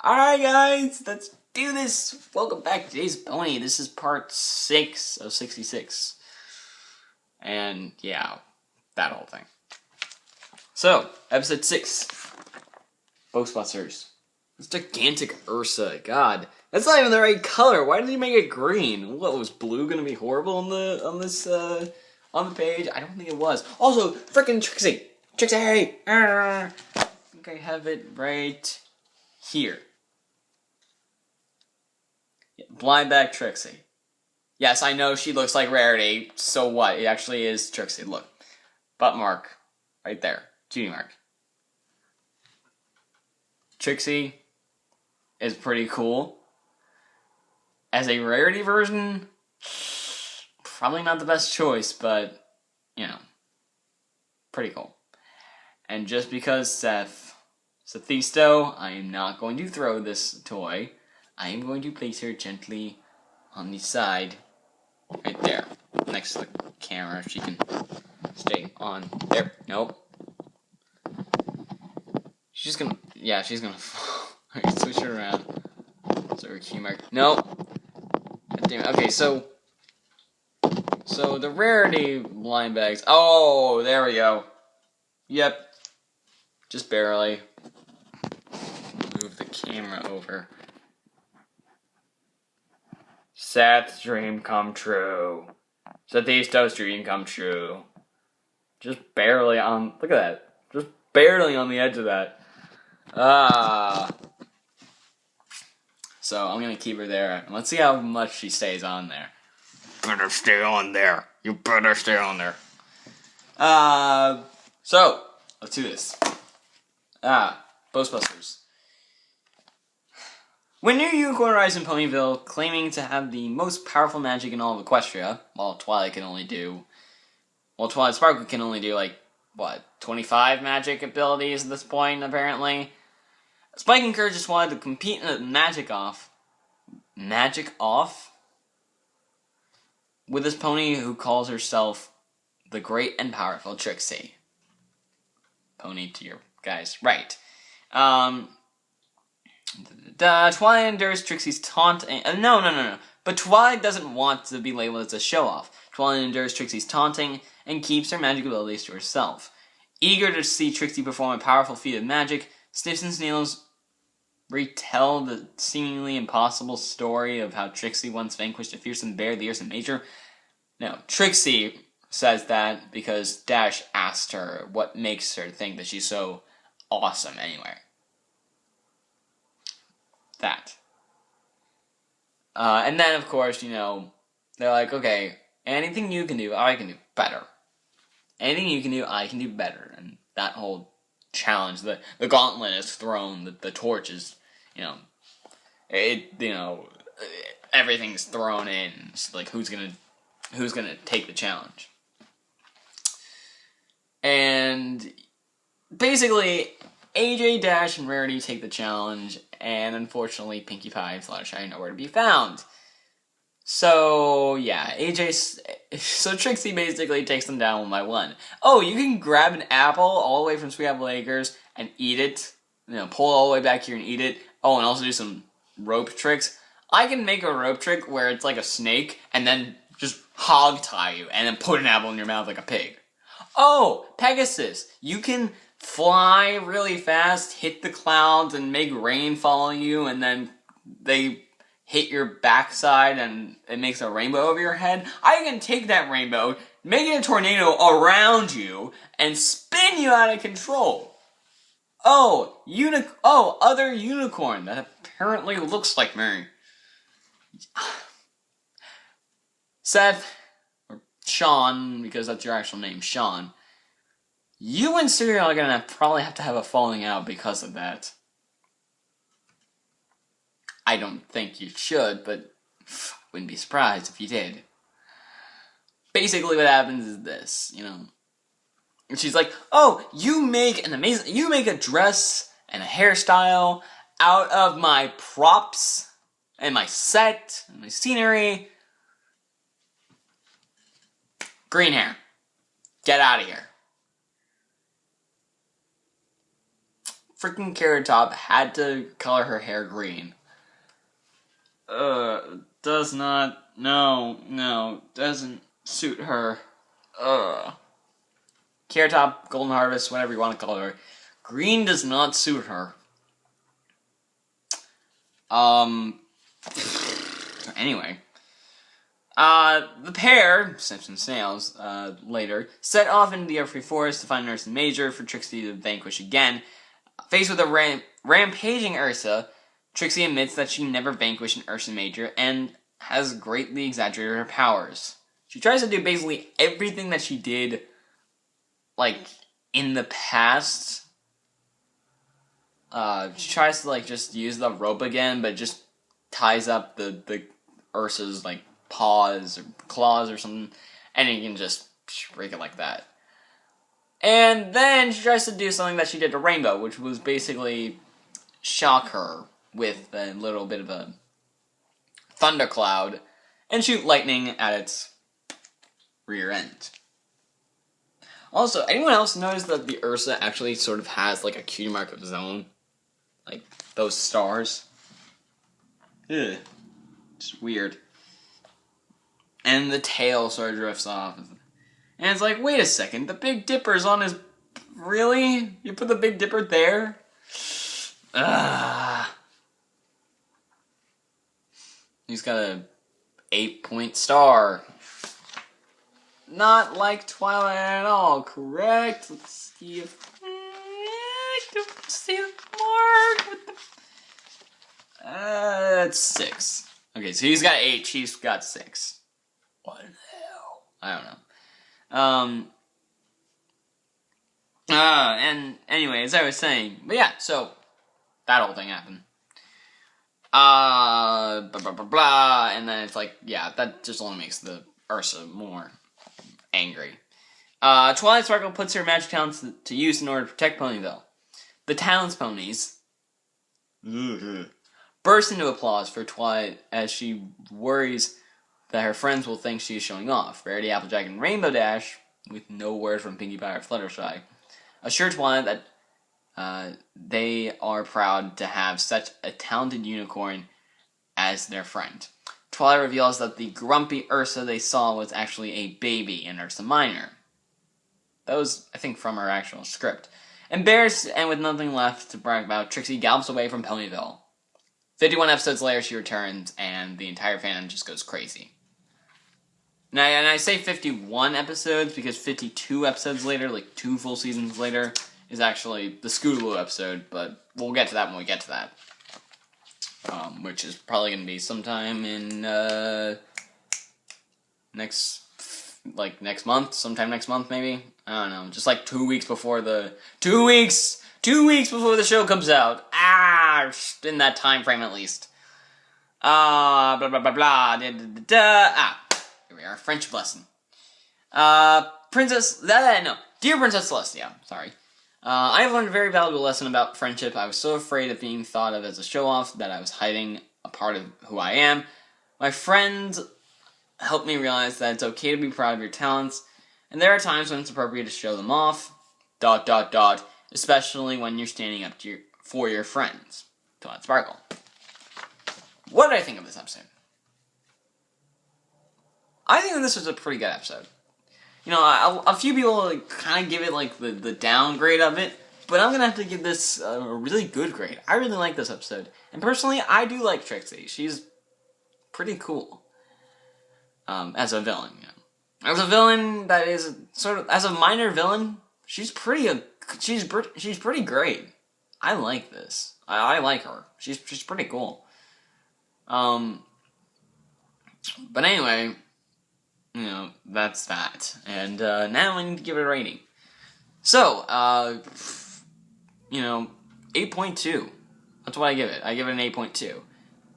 Alright guys, let's do this! Welcome back to today's pony. This is part 6 of 66. And yeah, that whole thing. So, episode 6. Ghostbusters. This gigantic Ursa. God, that's not even the right color. Why did he make it green? What, was blue gonna be horrible on the page? I don't think it was. Also, frickin' Trixie! Trixie, hey! I think I have it right here. Blind bag Trixie. Yes, I know she looks like Rarity, so what? It actually is Trixie. Look. Butt mark. Right there. Judy mark. Trixie is pretty cool. As a Rarity version, probably not the best choice, but, you know, pretty cool. And just because Sethisto, I am not going to throw this toy. I am going to place her gently on the side, right there, next to the camera. She can stay on there. Nope. She's gonna fall. Alright, switch it around. So her key mark. Nope. God damn it. Okay, so the Rarity blind bags. Oh, there we go. Yep. Just barely. Move the camera over. Seth's dream come true. Sethisto's dream come true. Just barely on. Look at that. Just barely on the edge of that. So I'm gonna keep her there. And let's see how much she stays on there. Better stay on there. You better stay on there. So let's do this. Ghostbusters. When new unicorn arrives in Ponyville, claiming to have the most powerful magic in all of Equestria, while Twilight Sparkle can only do, 25 magic abilities at this point, apparently. Spike and Kurt just wanted to compete in a Magic Off? With this pony who calls herself the Great and Powerful Trixie. Pony to your guys, right. Twilight endures Trixie's taunting. No. But Twilight doesn't want to be labeled as a show-off. Twilight endures Trixie's taunting and keeps her magic abilities to herself. Eager to see Trixie perform a powerful feat of magic, Sniffs and Snails retell the seemingly impossible story of how Trixie once vanquished a fearsome bear the Ursa Major. No, Trixie says that because Dash asked her what makes her think that she's so awesome anyway. That. And then, of course, they're like, okay, anything you can do, I can do better. Anything you can do, I can do better. And that whole challenge, the gauntlet is thrown, the torch is, everything's thrown in. It's like, who's gonna take the challenge? And basically, AJ, Dash, and Rarity take the challenge, and unfortunately, Pinkie Pie and Fluttershy are nowhere to be found. So, yeah, so Trixie basically takes them down one by one. Oh, you can grab an apple all the way from Sweet Apple Acres and eat it. Pull it all the way back here and eat it. Oh, and also do some rope tricks. I can make a rope trick where it's like a snake, and then just hog tie you, and then put an apple in your mouth like a pig. Oh, Pegasus, you can fly really fast, hit the clouds, and make rain follow you, and then they hit your backside, and it makes a rainbow over your head. I can take that rainbow, make it a tornado around you, and spin you out of control. Oh, other unicorn that apparently looks like me. Seth, or Sean, because that's your actual name, Sean. You and Serial are gonna probably have to have a falling out because of that. I don't think you should, but wouldn't be surprised if you did. Basically what happens is this, And she's like, oh, you make a dress and a hairstyle out of my props and my set and my scenery. Green hair. Get out of here. freaking Carrot Top had to color her hair green. Does not, no, doesn't suit her. Carrot Top, Golden Harvest, whatever you want to call her. Green does not suit her. Anyway. The pair, Snips and Snails, later, set off into the Everfree Forest to find Ursa Major for Trixie to vanquish again. Faced with a rampaging Ursa, Trixie admits that she never vanquished an Ursa Major and has greatly exaggerated her powers. She tries to do basically everything that she did, like, in the past. She tries to, like, just use the rope again, but just ties up the Ursa's, like, paws or claws or something, and you can just break it like that. And then she tries to do something that she did to Rainbow, which was basically shock her with a little bit of a thundercloud and shoot lightning at its rear end. Also, anyone else notice that the Ursa actually sort of has like a cutie mark of its own? Like those stars? Ugh. It's weird. And the tail sort of drifts off. And it's like, wait a second, the Big Dipper's on his... Really? You put the Big Dipper there? He's got a 8-point star. Not like Twilight at all, correct? Let's see if... Mark with the... it's 6. Okay, so he's got 8, she's got 6. What the hell? I don't know. And anyway, as I was saying, but yeah, so that whole thing happened. Blah, blah, blah, blah, and then it's like, yeah, that just only makes the Ursa more angry. Twilight Sparkle puts her magic talents to use in order to protect Ponyville. The Talents ponies burst into applause for Twilight as she worries that her friends will think she is showing off. Rarity, Applejack, and Rainbow Dash, with no word from Pinkie Pie or Fluttershy, assure Twilight that they are proud to have such a talented unicorn as their friend. Twilight reveals that the grumpy Ursa they saw was actually a baby in Ursa Minor. That was, I think, from her actual script. Embarrassed and with nothing left to brag about, Trixie gallops away from Ponyville. 51 episodes later, she returns, and the entire fandom just goes crazy. And I say 51 episodes because 52 episodes later, like 2 full seasons later, is actually the Scootaloo episode, but we'll get to that when we get to that. Which is probably going to be sometime in, next month, sometime next month maybe? I don't know, just like 2 weeks before the, 2 weeks before the show comes out. In that time frame at least. Blah, blah, blah, blah, da, da, da, da. Here we are, friendship lesson. Dear Princess Celestia, sorry. I have learned a very valuable lesson about friendship. I was so afraid of being thought of as a show-off that I was hiding a part of who I am. My friends helped me realize that it's okay to be proud of your talents, and there are times when it's appropriate to show them off, ... especially when you're standing up for your friends. Twilight Sparkle. What did I think of this episode? I think this was a pretty good episode. You know, a few people kind of give it like the downgrade of it, but I'm gonna have to give this a really good grade. I really like this episode, and personally, I do like Trixie. She's pretty cool as a villain. You know. As a villain that is sort of as a minor villain, she's pretty great. I like this. I like her. She's pretty cool. But anyway. You know, that's that. And now I need to give it a rating. So, 8.2. That's what I give it. I give it an 8.2.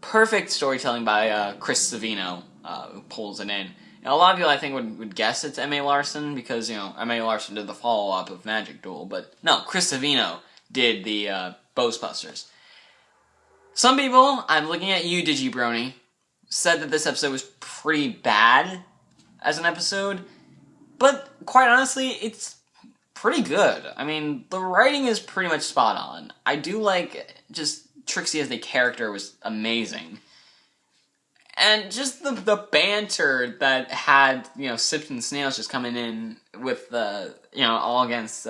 Perfect storytelling by Chris Savino, who pulls it in. Now, a lot of people, I think, would guess it's M.A. Larson, because, M.A. Larson did the follow-up of Magic Duel, but no, Chris Savino did the Boastbusters. Some people, I'm looking at you, Digibrony, said that this episode was pretty bad as an episode, but quite honestly, it's pretty good. I mean, the writing is pretty much spot on. I do like just Trixie as the character was amazing. And just the banter that had, Sips and Snails just coming in with the, all against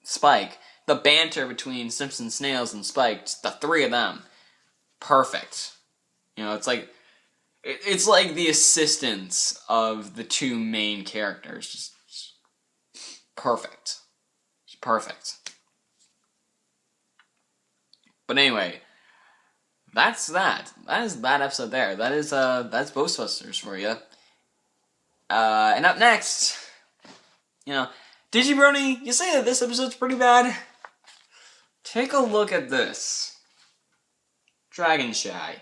Spike. The banter between Sips and Snails and Spike, just the three of them, perfect. It's like the assistance of the two main characters, just perfect. Just perfect. But anyway, that's that. That is that episode there. That's Ghostbusters for you. And up next, Digibrony, you say that this episode's pretty bad? Take a look at this. Dragon Shy.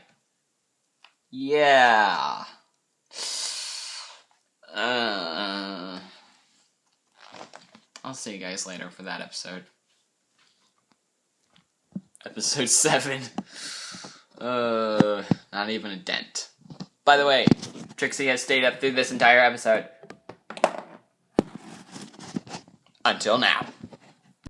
Yeah. I'll see you guys later for that episode. Episode 7. Not even a dent. By the way, Trixie has stayed up through this entire episode. Until now.